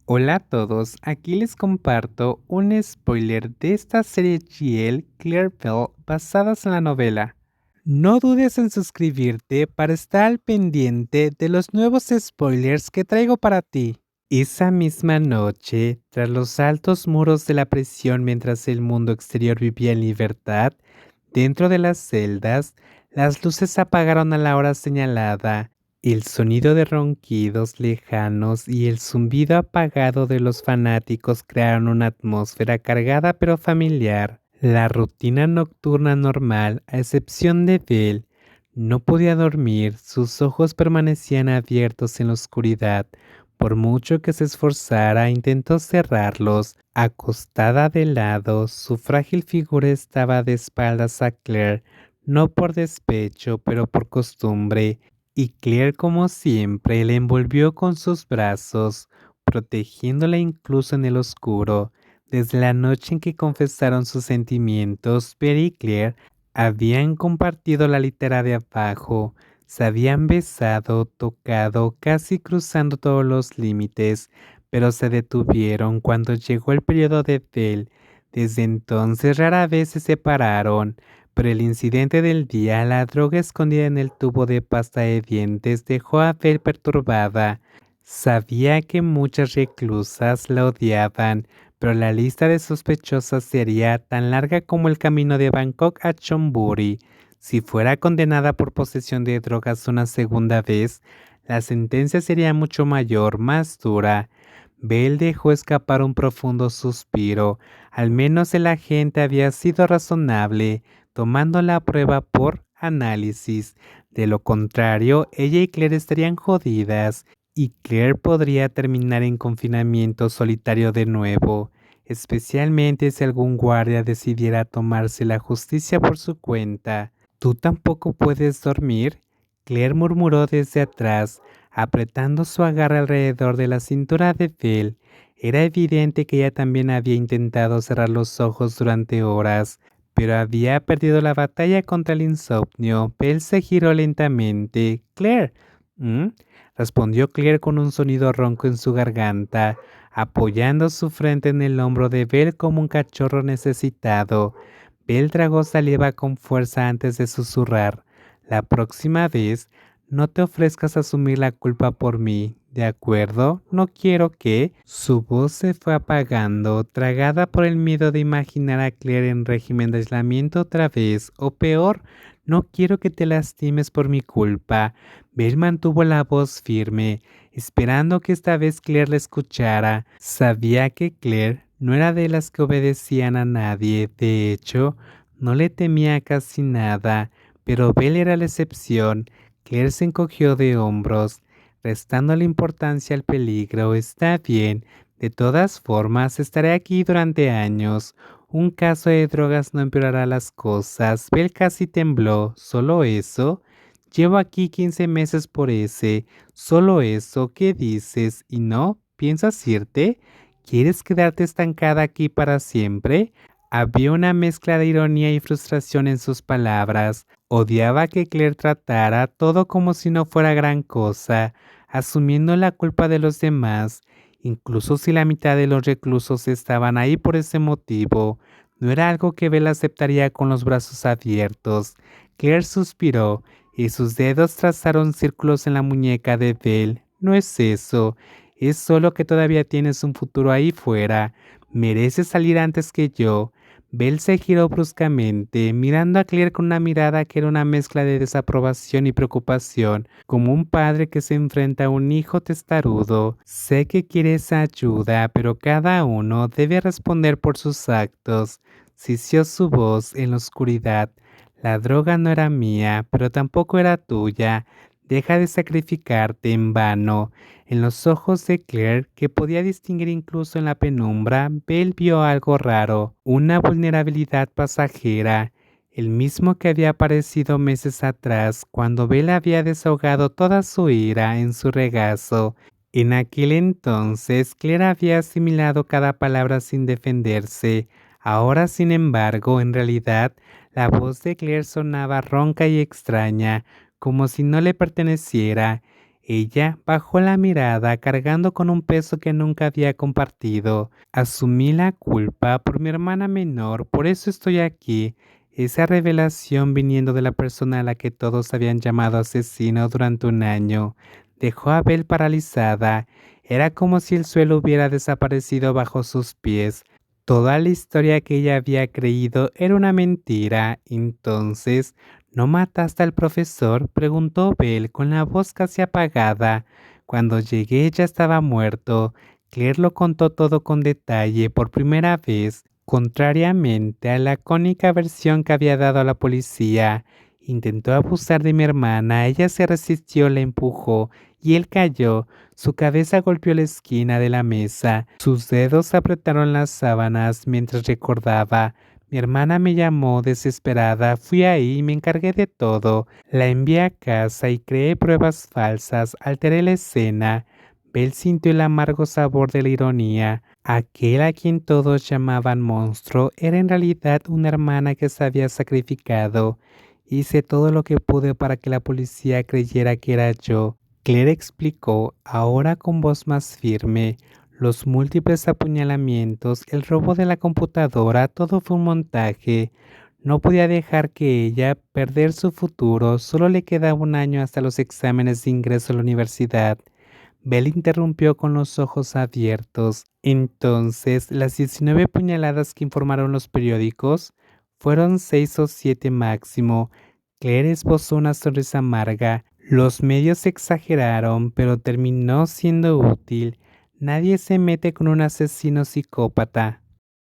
Hola a todos, aquí les comparto un spoiler de esta serie GL Clearville basadas en la novela. No dudes en suscribirte para estar al pendiente de los nuevos spoilers que traigo para ti. Esa misma noche, tras los altos muros de la prisión mientras el mundo exterior vivía en libertad, dentro de las celdas, las luces se apagaron a la hora señalada. El sonido de ronquidos lejanos y el zumbido apagado de los fanáticos crearon una atmósfera cargada pero familiar. La rutina nocturna normal, a excepción de Belle, no podía dormir, sus ojos permanecían abiertos en la oscuridad. Por mucho que se esforzara, intentó cerrarlos. Acostada de lado, su frágil figura estaba de espaldas a Claire, no por despecho, pero por costumbre, y Claire, como siempre, la envolvió con sus brazos, protegiéndola incluso en el oscuro. Desde la noche en que confesaron sus sentimientos, Perry y Claire habían compartido la litera de abajo, se habían besado, tocado, casi cruzando todos los límites, pero se detuvieron cuando llegó el periodo de Bell. Desde entonces rara vez se separaron, pero el incidente del día, la droga escondida en el tubo de pasta de dientes, dejó a Bell perturbada. Sabía que muchas reclusas la odiaban, pero la lista de sospechosas sería tan larga como el camino de Bangkok a Chonburi. Si fuera condenada por posesión de drogas una segunda vez, la sentencia sería mucho mayor, más dura. Bell dejó escapar un profundo suspiro. Al menos el agente había sido razonable, tomando la prueba por análisis. De lo contrario, ella y Claire estarían jodidas, y Claire podría terminar en confinamiento solitario de nuevo, especialmente si algún guardia decidiera tomarse la justicia por su cuenta. ¿Tú tampoco puedes dormir? Claire murmuró desde atrás, apretando su agarre alrededor de la cintura de Belle. Era evidente que ella también había intentado cerrar los ojos durante horas, pero había perdido la batalla contra el insomnio. Belle se giró lentamente. Claire, ¿mm? Respondió Claire con un sonido ronco en su garganta, apoyando su frente en el hombro de Belle como un cachorro necesitado. Belle tragó saliva con fuerza antes de susurrar. La próxima vez, no te ofrezcas a asumir la culpa por mí, ¿de acuerdo? No quiero que... Su voz se fue apagando, tragada por el miedo de imaginar a Claire en régimen de aislamiento otra vez, o peor, no quiero que te lastimes por mi culpa. Belle mantuvo la voz firme, esperando que esta vez Claire la escuchara. Sabía que Claire no era de las que obedecían a nadie, de hecho, no le temía casi nada, pero Belle era la excepción. Claire se encogió de hombros, restando la importancia al peligro. Está bien, de todas formas estaré aquí durante años. Un caso de drogas no empeorará las cosas. Belle casi tembló. ¿Solo eso? Llevo aquí 15 meses por ese. ¿Solo eso? ¿Qué dices? ¿Y no? ¿Piensas irte? ¿Quieres quedarte estancada aquí para siempre? Había una mezcla de ironía y frustración en sus palabras. Odiaba que Claire tratara todo como si no fuera gran cosa, asumiendo la culpa de los demás, incluso si la mitad de los reclusos estaban ahí por ese motivo. No era algo que Bella aceptaría con los brazos abiertos. Claire suspiró y sus dedos trazaron círculos en la muñeca de Belle. No es eso, es solo que todavía tienes un futuro ahí fuera. Mereces salir antes que yo. Belle se giró bruscamente, mirando a Claire con una mirada que era una mezcla de desaprobación y preocupación, como un padre que se enfrenta a un hijo testarudo. Sé que quieres ayuda, pero cada uno debe responder por sus actos. Sisió su voz en la oscuridad. La droga no era mía, pero tampoco era tuya. Deja de sacrificarte en vano. En los ojos de Claire, que podía distinguir incluso en la penumbra, Belle vio algo raro, una vulnerabilidad pasajera, el mismo que había aparecido meses atrás cuando Belle había desahogado toda su ira en su regazo. En aquel entonces, Claire había asimilado cada palabra sin defenderse. Ahora, sin embargo, en realidad, la voz de Claire sonaba ronca y extraña, como si no le perteneciera. Ella bajó la mirada cargando con un peso que nunca había compartido. Asumí la culpa por mi hermana menor, por eso estoy aquí. Esa revelación viniendo de la persona a la que todos habían llamado asesino durante un año dejó a Belle paralizada. Era como si el suelo hubiera desaparecido bajo sus pies. Toda la historia que ella había creído era una mentira. Entonces, ¿no mataste al profesor?, preguntó Belle con la voz casi apagada. Cuando llegué ya estaba muerto. Claire lo contó todo con detalle por primera vez, contrariamente a la cónica versión que había dado a la policía. Intentó abusar de mi hermana, ella se resistió, la empujó y él cayó. Su cabeza golpeó la esquina de la mesa. Sus dedos apretaron las sábanas mientras recordaba. Mi hermana me llamó desesperada, fui ahí y me encargué de todo. La envié a casa y creé pruebas falsas, alteré la escena. Belle sintió el amargo sabor de la ironía. Aquel a quien todos llamaban monstruo era en realidad una hermana que se había sacrificado. Hice todo lo que pude para que la policía creyera que era yo. Claire explicó, ahora con voz más firme. Los múltiples apuñalamientos, el robo de la computadora, todo fue un montaje. No podía dejar que ella perder su futuro, solo le quedaba un año hasta los exámenes de ingreso a la universidad. Belle interrumpió con los ojos abiertos. Entonces, las 19 puñaladas que informaron los periódicos fueron 6 o 7 máximo. Claire esbozó una sonrisa amarga. Los medios exageraron, pero terminó siendo útil. Nadie se mete con un asesino psicópata.